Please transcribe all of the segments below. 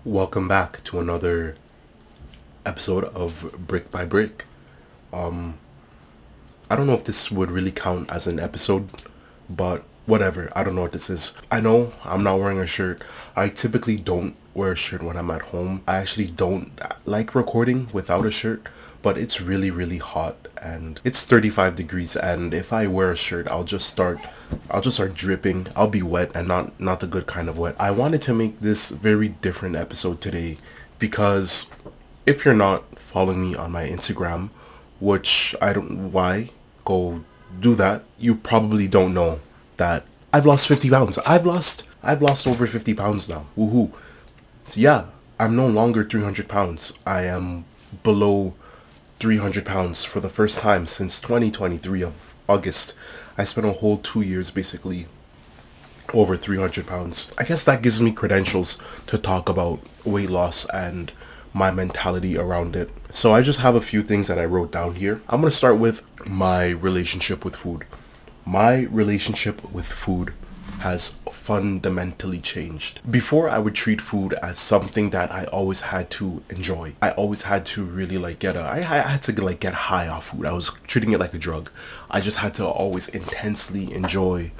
Welcome back to another episode of Brick by Brick. I don't know if this would really count as an episode, but whatever. I don't know what this is. I know I'm not wearing a shirt. I typically don't wear a shirt when I'm at home. I actually don't like recording without a shirt, but it's really, really hot and it's 35 degrees, and if I wear a shirt, I'll just start dripping. I'll be wet, and not the good kind of wet. I wanted to make this very different episode today because if you're not following me on my Instagram, which I don't why, go do that. You probably don't know that I've lost 50 pounds. I've lost over 50 pounds now. Woohoo. So yeah, I'm no longer 300 pounds. I am below 300 pounds for the first time since 2023 of August. I spent a whole 2 years basically over 300 pounds. I guess that gives me credentials to talk about weight loss and my mentality around it. So I just have a few things that I wrote down here. I'm going to start with my relationship with food. My relationship with food has fundamentally changed. Before, I would treat food as something that I always had to enjoy. I always had to really I had to get high off food. I was treating it like a drug. I just had to always intensely enjoy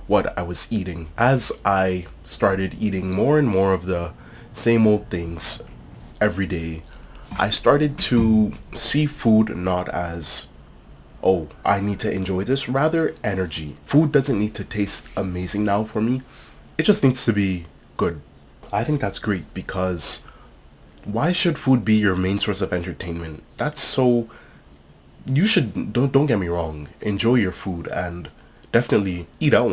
what I was eating. As I started eating more and more of the same old things every day, I started to see food not as, oh, I need to enjoy this, rather energy. Food doesn't need to taste amazing now for me. It just needs to be good. I think that's great because why should food be your main source of entertainment? That's so you should don't get me wrong. Enjoy your food and definitely eat out.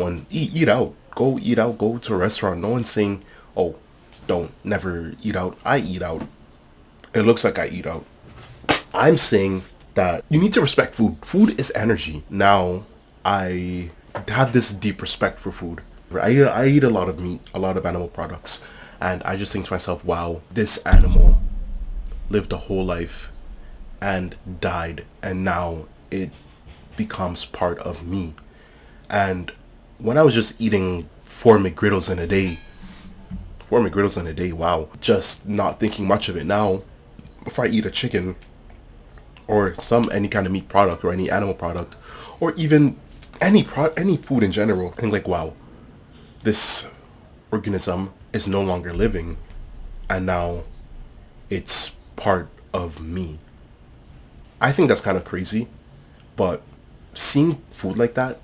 Go eat out, go to a restaurant. No one's saying, "Oh, don't never eat out." I eat out. It looks like I eat out. I'm saying that you need to respect food. Food is energy. Now, I have this deep respect for food. I eat a lot of meat, a lot of animal products, and I just think to myself, wow, this animal lived a whole life and died, and now it becomes part of me. And when I was just eating four McGriddles in a day, wow, just not thinking much of it. Now, before I eat a chicken or any kind of meat product or any animal product or even any food in general, I think like, wow, this organism is no longer living, and now it's part of me. I think that's kind of crazy, but seeing food like that,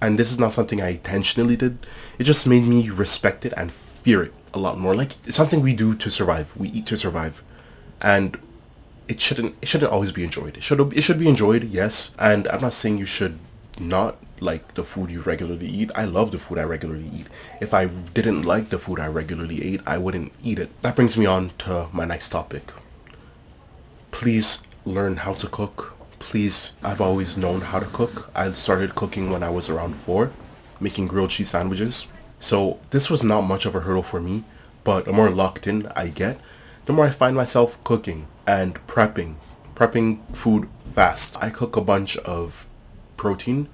and this is not something I intentionally did, it just made me respect it and fear it a lot more. Like, it's something we do to survive. We eat to survive. And it shouldn't always be enjoyed. It should be enjoyed, yes. And I'm not saying you should not like the food you regularly eat. I love the food I regularly eat. If I didn't like the food I regularly ate, I wouldn't eat it. That brings me on to my next topic. Please learn how to cook. Please, I've always known how to cook. I started cooking when I was around 4, making grilled cheese sandwiches. So this was not much of a hurdle for me, but the more locked in I get, the more I find myself cooking and prepping food fast. I cook a bunch of protein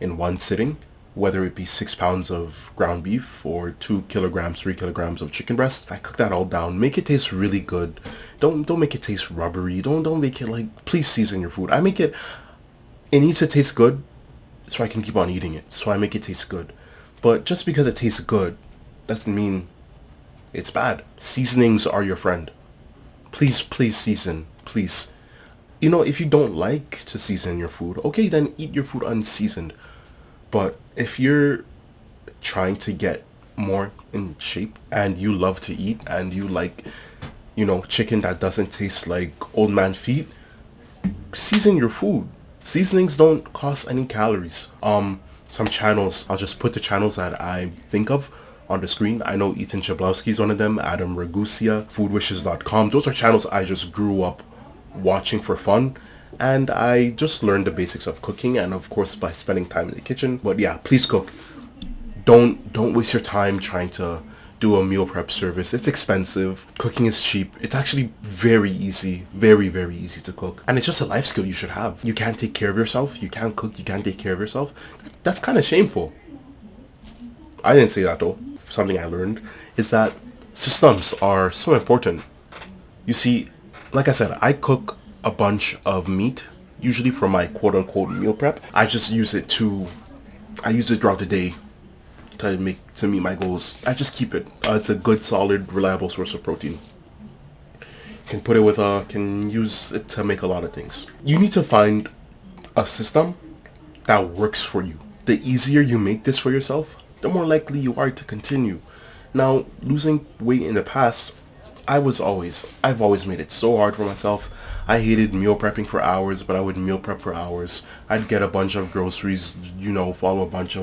in one sitting, whether it be 6 pounds of ground beef or 2 kilograms, 3 kilograms of chicken breast. I cook that all down, make it taste really good. Don't make it taste rubbery. Don't make it like, please season your food. It needs to taste good so I can keep on eating it. So I make it taste good. But just because it tastes good doesn't mean it's bad. Seasonings are your friend. Please season. Please. If you don't like to season your food, okay, then eat your food unseasoned. But if you're trying to get more in shape and you love to eat and you like, chicken that doesn't taste like old man feet, season your food. Seasonings don't cost any calories. Some channels, I'll just put the channels that I think of on the screen. I know Ethan Chablowski is one of them, Adam Ragusia, foodwishes.com. Those are channels I just grew up watching for fun, and I just learned the basics of cooking, and of course by spending time in the kitchen. But yeah, please cook. Don't waste your time trying to do a meal prep service. It's expensive. Cooking is cheap. It's actually very easy, very, very easy to cook. And it's just a life skill you should have. You can't take care of yourself. You can't cook. You can't take care of yourself. That's kind of shameful. I didn't say that though. Something I learned is that Systems are so important. You see, like I said, I cook a bunch of meat, usually for my quote unquote meal prep. I use it throughout the day to meet my goals. I just keep it. It's a good, solid, reliable source of protein. Can use it to make a lot of things. You need to find a system that works for you. The easier you make this for yourself, the more likely you are to continue. Now, losing weight in the past, I've always made it so hard for myself. I hated meal prepping for hours, but I would meal prep for hours. I'd get a bunch of groceries, follow a bunch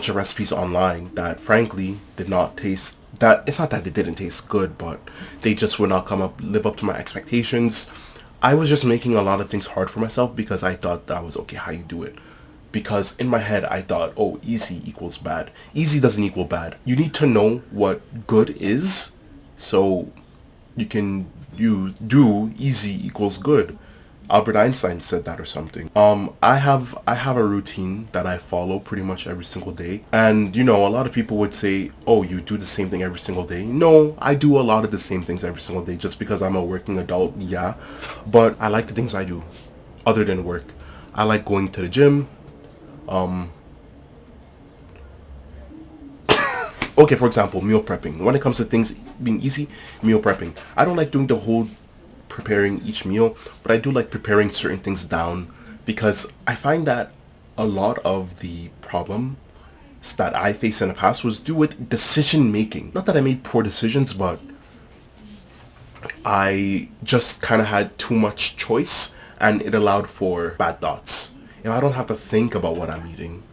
of recipes online that frankly did not taste that it's not that they didn't taste good, but they just would not live up to my expectations. I was just making a lot of things hard for myself because I thought that was okay how you do it. Because in my head I thought, oh, easy equals bad. Easy doesn't equal bad. You need to know what good is, so you do easy equals good. Albert Einstein said that or something. I have a routine that I follow pretty much every single day. And a lot of people would say, "Oh, you do the same thing every single day." No, I do a lot of the same things every single day just because I'm a working adult. Yeah. But I like the things I do other than work. I like going to the gym. Okay, for example, meal prepping. When it comes to things being easy, meal prepping. I don't like doing the whole preparing each meal, but I do like preparing certain things down because I find that a lot of the problems that I faced in the past was due with decision making. Not that I made poor decisions, but I just kind of had too much choice and it allowed for bad thoughts. I don't have to think about what I'm eating,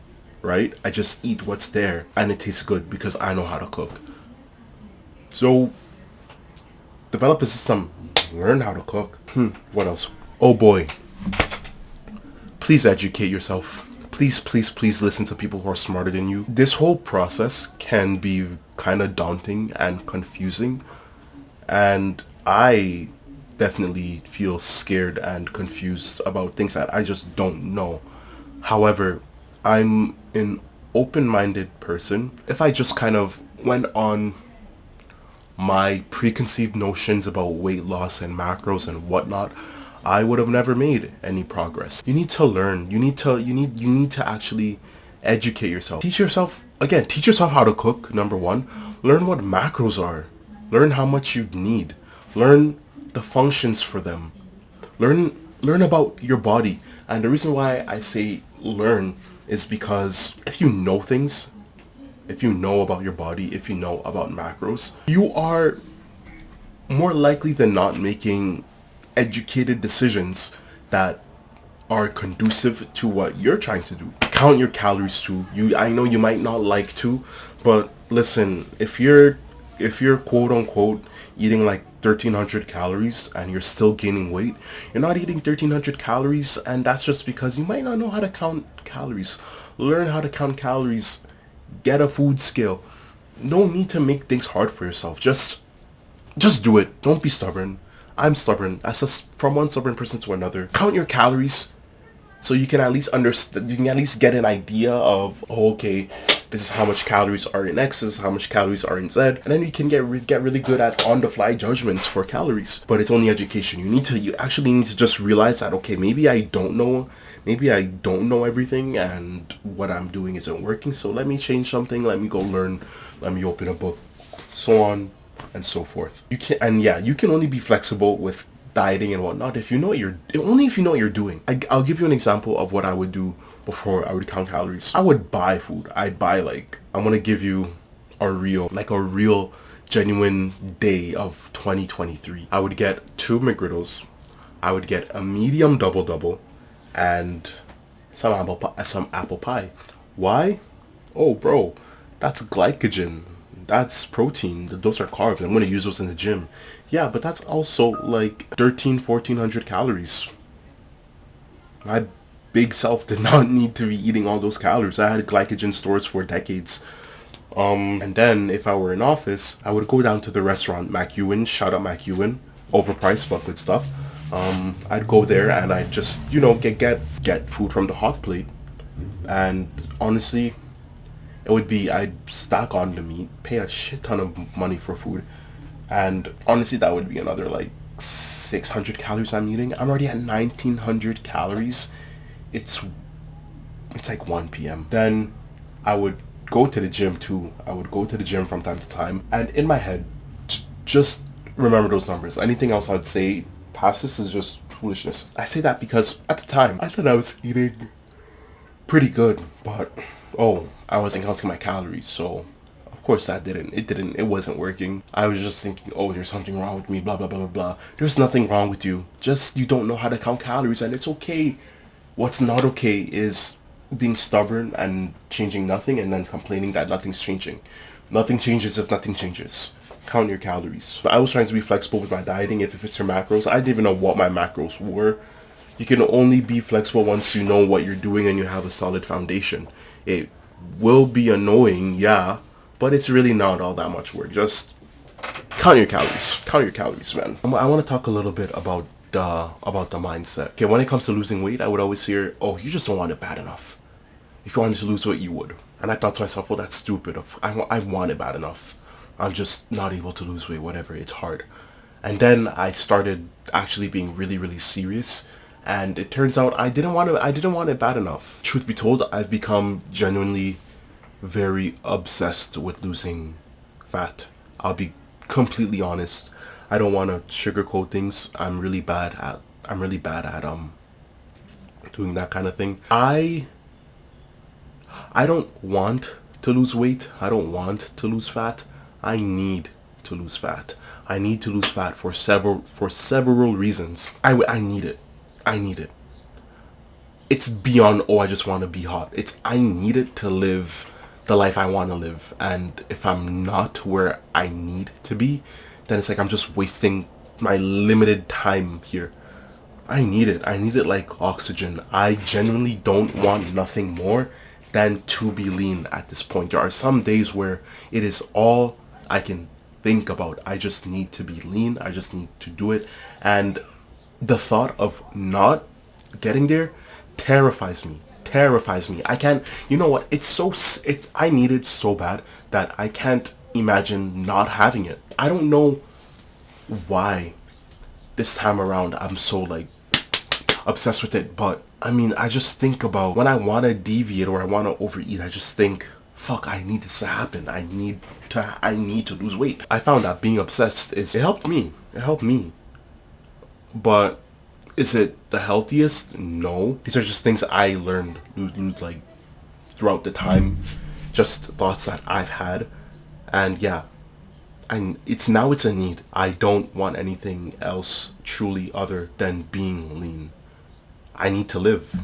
right? I just eat what's there and it tastes good because I know how to cook. So, develop a system. Learn how to cook. What else? Oh boy. Please educate yourself. Please listen to people who are smarter than you. This whole process can be kind of daunting and confusing. And I definitely feel scared and confused about things that I just don't know. However, I'm an open-minded person. If I just kind of went on my preconceived notions about weight loss and macros and whatnot, I would have never made any progress. You need to learn. You need to actually educate yourself. Teach yourself how to cook, number one. Learn what macros are. Learn how much you need. Learn the functions for them. Learn about your body. And the reason why I say learn is because if you know things, if you know about your body, if you know about macros, you are more likely than not making educated decisions that are conducive to what you're trying to do. Count your calories too. I know you might not like to, but listen, if you're quote unquote eating like 1300 calories and you're still gaining weight, you're not eating 1300 calories, and that's just because you might not know how to count calories. Learn how to count calories. Get a food scale. No need to make things hard for yourself. Just do it. Don't be stubborn. I'm stubborn. From one stubborn person to another. Count your calories so you can at least understand. You can at least get an idea of, oh, okay, this is how much calories are in X. This is how much calories are in Z, and then you can get really good at on-the-fly judgments for calories. But it's only education. You actually need to just realize that, okay, maybe I don't know everything and what I'm doing isn't working, so let me change something, let me go learn, let me open a book, so on and so forth. You can only be flexible with dieting and whatnot if you know what you're doing. I'll give you an example of what I would do before I would count calories. I would buy food. I'm going to give you a real genuine day of 2023. I would get 2 McGriddles. I would get a medium double and some apple pie. Why? Oh, bro, that's glycogen. That's protein. Those are carbs. I'm going to use those in the gym. Yeah, but that's also like 1400 calories. My big self did not need to be eating all those calories. I had glycogen stores for decades. And then if I were in office, I would go down to the restaurant, McEwen. Shout out McEwen. Overpriced but good stuff. I'd go there and I'd just, get food from the hot plate. And honestly, I'd stack on the meat, pay a shit ton of money for food, And honestly, that would be another like 600 calories I'm eating. I'm already at 1900 calories. It's it's like 1 p.m. Then I would go to the gym too. I would go to the gym from time to time. And in my head, just remember those numbers. Anything else I'd say past this is just foolishness. I say that because at the time, I thought I was eating pretty good. But, oh, I wasn't counting my calories. So, of course it wasn't working. I was just thinking, oh, there's something wrong with me, blah, blah, blah, blah, blah. There's nothing wrong with you. Just you don't know how to count calories and it's okay. What's not okay is being stubborn and changing nothing and then complaining that nothing's changing. Nothing changes if nothing changes. Count your calories. I was trying to be flexible with my dieting. If it fits your macros, I didn't even know what my macros were. You can only be flexible once you know what you're doing and you have a solid foundation. It will be annoying, yeah, but it's really not all that much work. Just count your calories. Count your calories, man. I want to talk a little bit about the mindset. Okay, when it comes to losing weight, I would always hear, oh, you just don't want it bad enough. If you wanted to lose weight, you would. And I thought to myself, well, that's stupid. I want it bad enough. I'm just not able to lose weight, whatever. It's hard. And then I started actually being really, really serious. And it turns out I didn't want it bad enough. Truth be told, I've become genuinely very obsessed with losing fat. I'll be completely honest. I don't want to sugarcoat things. I'm really bad at doing that kind of thing. I don't want to lose weight. I don't want to lose fat. I need to lose fat. I need to lose fat for several reasons. I need it. I need it. It's beyond, oh, I just want to be hot. I need it to live the life I want to live. And if I'm not where I need to be, then it's like I'm just wasting my limited time here. I need it. I need it like oxygen. I genuinely don't want nothing more than to be lean at this point. There are some days where it is all I can think about. I just need to be lean. I just need to do it. And the thought of not getting there terrifies me. I can't, you know what? I need it so bad that I can't imagine not having it. I don't know why this time around I'm so like obsessed with it, but I mean, I just think about when I want to deviate or I want to overeat, I just think, fuck, I need this to happen. I need to lose weight. I found that being obsessed it helped me. But is it the healthiest? No. These are just things I learned like throughout the time, just thoughts that I've had. And yeah, it's a need. I don't want anything else truly other than being lean. I need to live.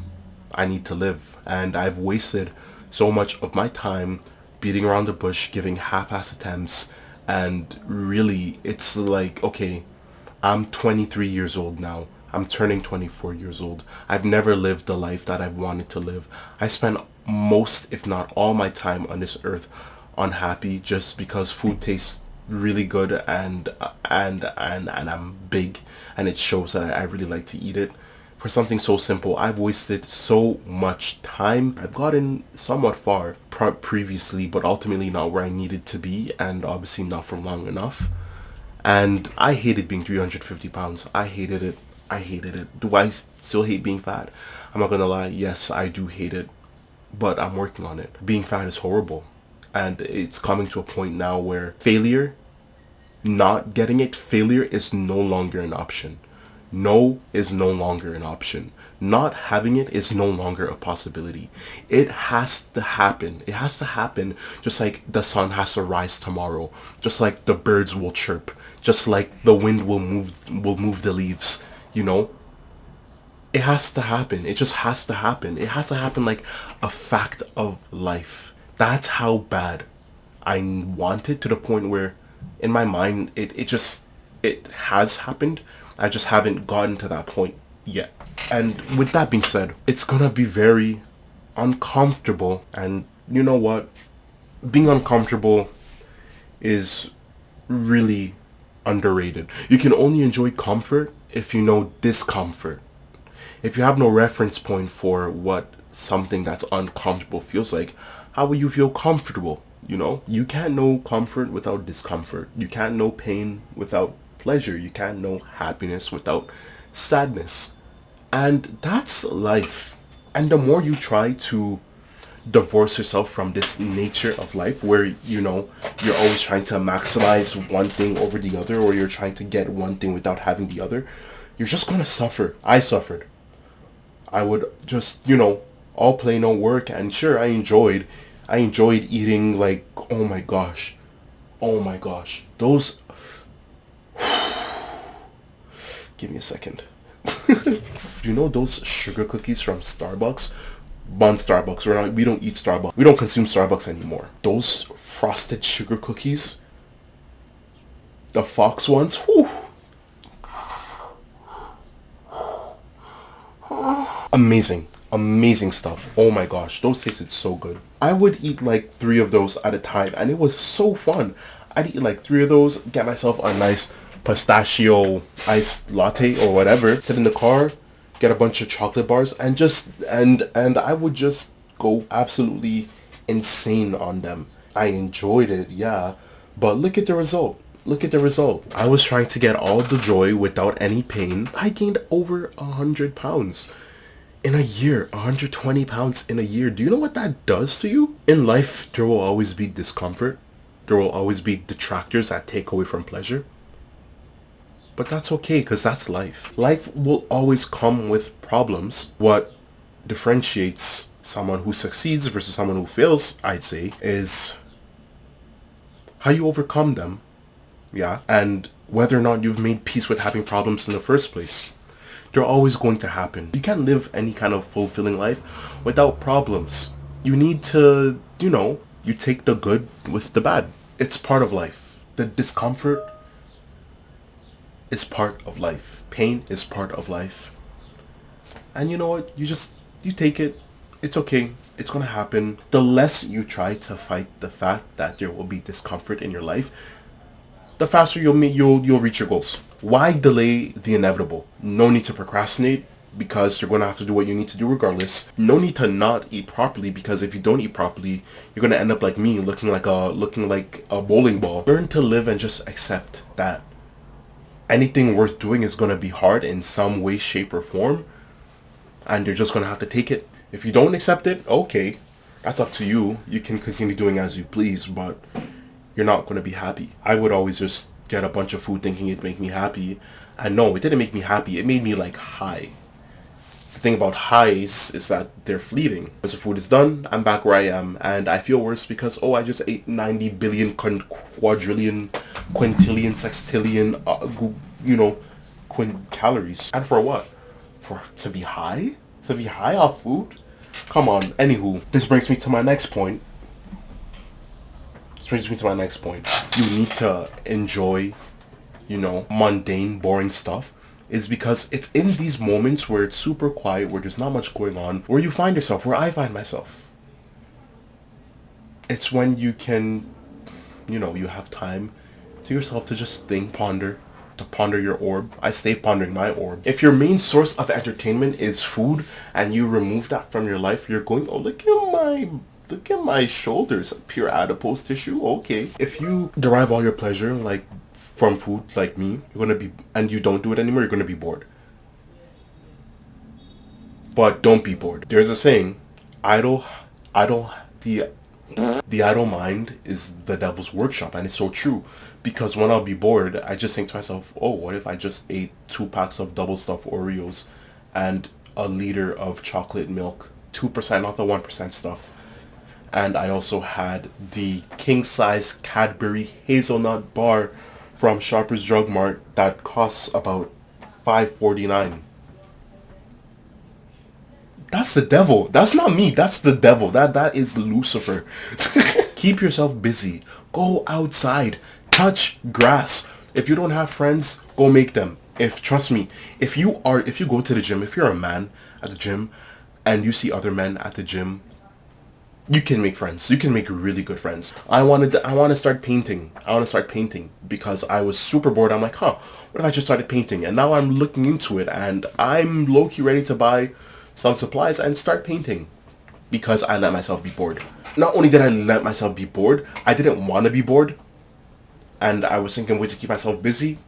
And I've wasted so much of my time beating around the bush, giving half-ass attempts, and really, it's like, okay, I'm 23 years old now. I'm turning 24 years old. I've never lived the life that I've wanted to live. I spent most, if not all my time on this earth unhappy just because food tastes really good and I'm big and it shows that I really like to eat it. For something so simple, I've wasted so much time. I've gotten somewhat far previously, but ultimately not where I needed to be, and obviously not for long enough. And I hated being 350 pounds. I hated it. Do I still hate being fat? I'm not gonna lie, yes, I do hate it, but I'm working on it. Being fat is horrible. And it's coming to a point now where failure is no longer an option. No is no longer an option. Not having it is no longer a possibility. It has to happen. It has to happen just like the sun has to rise tomorrow. Just like the birds will chirp. Just like the wind will move the leaves, you know? It has to happen. It just has to happen. It has to happen like a fact of life. That's how bad I want it, to the point where in my mind it has happened. I just haven't gotten to that point yet. And with that being said, it's gonna be very uncomfortable. And you know what? Being uncomfortable is really underrated. You can only enjoy comfort if you know discomfort. If you have no reference point for what something that's uncomfortable feels like, how will you feel comfortable? You know, you can't know comfort without discomfort. You can't know pain without pleasure. You can't know happiness without sadness. And that's life. And the more you try to divorce yourself from this nature of life where, you know, you're always trying to maximize one thing over the other, or you're trying to get one thing without having the other, you're just gonna suffer. I suffered. I would just, you know, all play no work, and sure, I enjoyed eating, like, oh my gosh, those, give me a second. You know those sugar cookies from Starbucks? Bun Starbucks. We don't eat Starbucks. We don't consume Starbucks anymore. Those frosted sugar cookies, the Fox ones, whew, amazing. Amazing stuff. Oh my gosh, those tasted so good. I would eat like 3 of those at a time, and it was so fun. I'd eat like 3 of those, get myself a nice pistachio iced latte or whatever, sit in the car, get a bunch of chocolate bars, and I would just go absolutely insane on them. I enjoyed it, yeah, but look at the result. Look at the result. I was trying to get all the joy without any pain. I gained over 100 pounds in a year. 120 pounds in a year. Do you know what that does to you? In life, there will always be discomfort. There will always be detractors that take away from pleasure. But that's okay, because that's life. Life will always come with problems. What differentiates someone who succeeds versus someone who fails, I'd say, is how you overcome them. Yeah. And whether or not you've made peace with having problems in the first place. They're always going to happen. You can't live any kind of fulfilling life without problems. You need to, you know, you take the good with the bad. It's part of life. The discomfort is part of life. Pain is part of life. And you know what? You take it. It's okay. It's gonna happen. The less you try to fight the fact that there will be discomfort in your life, the faster you'll reach your goals. Why delay the inevitable? No need to procrastinate, because you're going to have to do what you need to do regardless. No need to not eat properly, because if you don't eat properly, you're going to end up like me, looking like a bowling ball. Learn to live and just accept that anything worth doing is going to be hard in some way, shape, or form, and you're just going to have to take it. If you don't accept it, okay, that's up to you. You can continue doing as you please, but you're not going to be happy. I would always just get a bunch of food thinking it'd make me happy. And no, it didn't make me happy. It made me like high. The thing about highs is that they're fleeting. Once the food is done, I'm back where I am. And I feel worse because, I just ate 90 billion, quadrillion, quintillion, sextillion, calories. And for what? To be high? To be high off food? Come on. Anywho, this brings me to my next point. You need to enjoy, mundane, boring stuff. Is because it's in these moments where it's super quiet, where there's not much going on, where you find yourself, where I find myself. It's when you can, you have time to yourself to just think, to ponder your orb. I stay pondering my orb. If your main source of entertainment is food and you remove that from your life, you're going, look at my shoulders, pure adipose tissue. Okay. If you derive all your pleasure from food like me, and you don't do it anymore, you're gonna be bored. But don't be bored. There's a saying, the idle mind is the devil's workshop, and it's so true. Because when I'll be bored, I just think to myself, what if I just ate 2 packs of double stuffed Oreos and a liter of chocolate milk, 2%, not the 1% stuff. And I also had the king-size Cadbury hazelnut bar from Shoppers Drug Mart that costs about $5.49. That's the devil. That's not me. That's the devil. That is Lucifer. Keep yourself busy. Go outside. Touch grass. If you don't have friends, go make them. Trust me, if you go to the gym, if you're a man at the gym and you see other men at the gym, you can make friends. You can make really good friends. I want to start painting. Because I was super bored. I'm like, what if I just started painting? And now I'm looking into it, and I'm low-key ready to buy some supplies and start painting because I let myself be bored. not only did I let myself be bored, I didn't want to be bored. And I was thinking ways to keep myself busy.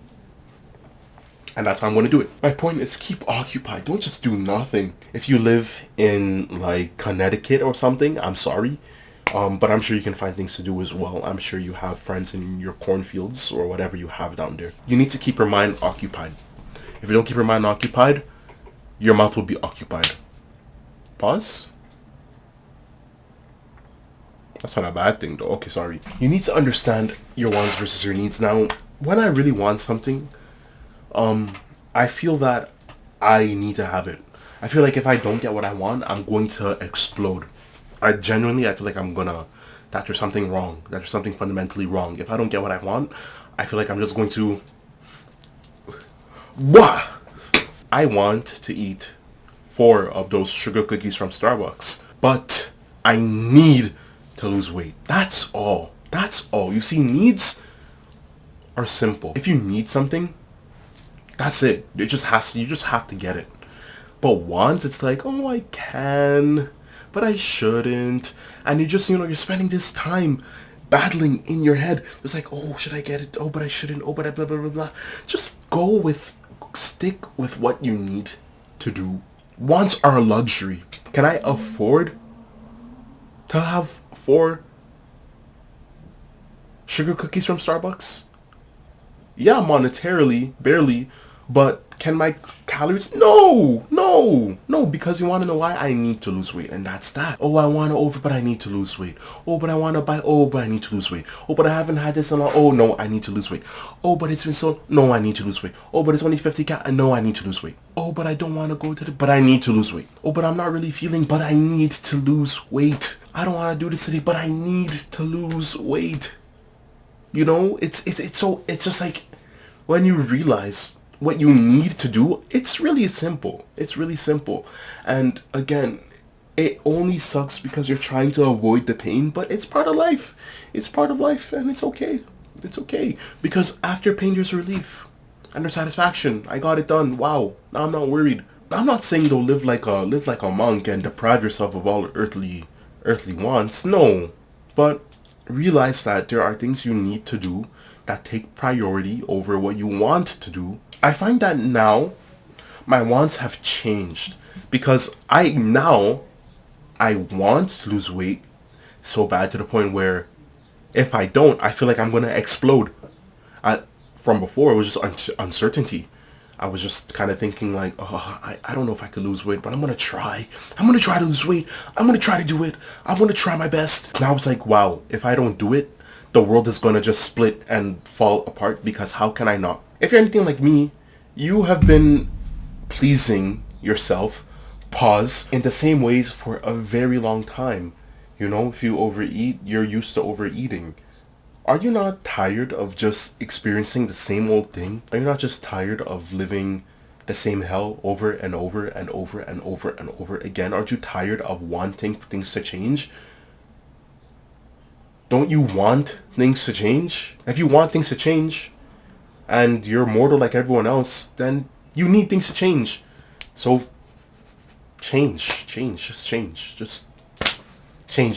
And that's how I'm going to do it. My point is keep occupied. Don't just do nothing. If you live in like Connecticut or something, I'm sorry. But I'm sure you can find things to do as well. I'm sure you have friends in your cornfields or whatever you have down there. You need to keep your mind occupied. If you don't keep your mind occupied, your mouth will be occupied. Pause. That's not a bad thing though. Okay, sorry. You need to understand your wants versus your needs. Now, when I really want something, I feel that I need to have it. I feel like if I don't get what I want, I'm going to explode. I feel like that there's something wrong. That there's something fundamentally wrong. If I don't get what I want, I feel like I'm just going to... Wah! I want to eat 4 of those sugar cookies from Starbucks. But I need to lose weight. That's all. That's all. You see, needs are simple. If you need something, that's it. You just have to get it. But wants, it's like, oh, I can, but I shouldn't. And you're spending this time battling in your head. It's like, oh, should I get it? Oh, but I shouldn't. Oh, but I blah, blah, blah, blah. Just stick with what you need to do. Wants are a luxury. Can I afford to have 4 sugar cookies from Starbucks? Yeah, monetarily, barely, but can my calories? No, because you want to know why? I need to lose weight, and that's that. Oh, I want to but I need to lose weight. Oh, but I want to buy, but I need to lose weight. Oh, but I haven't had this in a long, oh, no, I need to lose weight. Oh, but it's been so, no, I need to lose weight. Oh, but it's only 50 no, I need to lose weight. Oh, but I don't want to go to but I need to lose weight. Oh, but I'm not really feeling, but I need to lose weight. I don't want to do this today, but I need to lose weight. It's just like, when you realize what you need to do, it's really simple. It's really simple. And again, it only sucks because you're trying to avoid the pain, but it's part of life. It's part of life, and it's okay. It's okay. Because after pain, there's relief and there's satisfaction. I got it done. Wow. Now I'm not worried. I'm not saying don't live like a monk and deprive yourself of all earthly wants. No. But realize that there are things you need to do that take priority over what you want to do. I find that now my wants have changed because I want to lose weight so bad to the point where if I don't, I feel like I'm going to explode. From before, it was just uncertainty. I was just kind of thinking like, oh, I don't know if I could lose weight, but I'm going to try. I'm going to try to lose weight. I'm going to try to do it. I'm going to try my best. Now it's like, wow, if I don't do it, the world is going to just split and fall apart because how can I not? If you're anything like me, you have been pleasing yourself, pause, in the same ways for a very long time. If you overeat, you're used to overeating. Are you not tired of just experiencing the same old thing? Are you not just tired of living the same hell over and over and over and over and over again? Aren't you tired of wanting things to change? Don't you want things to change? If you want things to change and you're mortal like everyone else, then you need things to change. So change. Just change.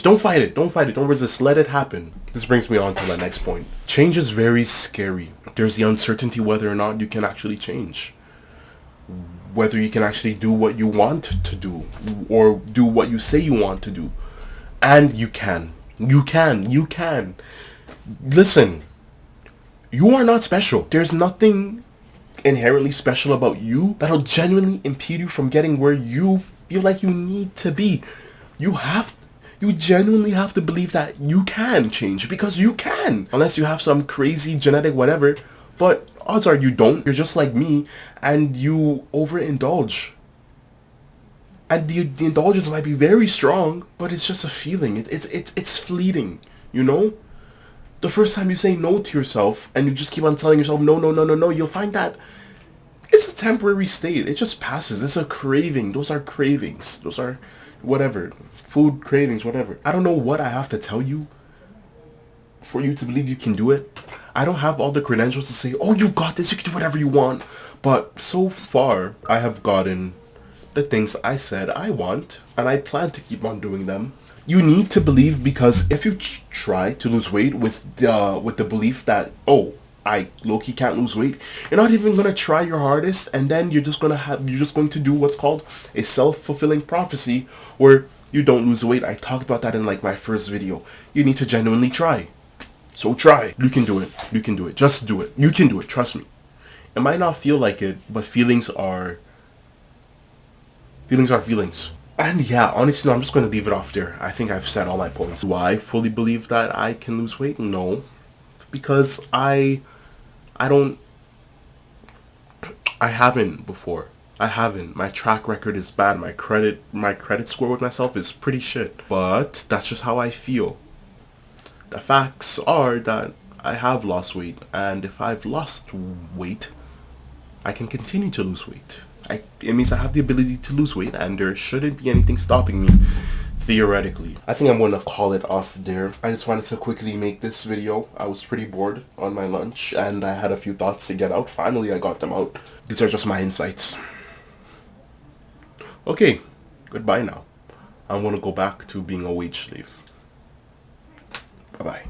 Don't fight it. Don't resist. Let it happen. This brings me on to my next point. Change is very scary. There's the uncertainty whether or not you can actually change. Whether you can actually do what you want to do or do what you say you want to do. And you can. You can. Listen, you are not special. There's nothing inherently special about you that'll genuinely impede you from getting where you feel like you need to be. You genuinely have to believe that you can change because you can. Unless you have some crazy genetic whatever. But odds are you don't. You're just like me and you overindulge. And the indulgence might be very strong, but it's just a feeling. It's fleeting, The first time you say no to yourself and you just keep on telling yourself no, you'll find that it's a temporary state. It just passes. It's a craving. Those are cravings. Those are whatever. Food cravings, whatever. I don't know what I have to tell you for you to believe you can do it. I don't have all the credentials to say, oh, you got this. You can do whatever you want. But so far, I have gotten the things I said I want, and I plan to keep on doing them. You need to believe, because if you try to lose weight with the belief that, oh, I low-key can't lose weight, you're not even gonna try your hardest, and then you're just going to do what's called a self-fulfilling prophecy, where you don't lose weight. I talked about that in like my first video. You need to genuinely try. So try. You can do it. You can do it. Just do it. You can do it. Trust me. It might not feel like it, but feelings are feelings. And yeah, honestly, no, I'm just going to leave it off there. I think I've said all my points. Do I fully believe that I can lose weight? No. Because I don't, I haven't before. I haven't. My track record is bad. My credit score with myself is pretty shit. But that's just how I feel. The facts are that I have lost weight, and if I've lost weight, I can continue to lose weight. It means I have the ability to lose weight, and there shouldn't be anything stopping me, theoretically. I think I'm going to call it off there. I just wanted to quickly make this video. I was pretty bored on my lunch, and I had a few thoughts to get out. Finally, I got them out. These are just my insights. Okay, goodbye now. I'm going to go back to being a wage slave. Bye-bye.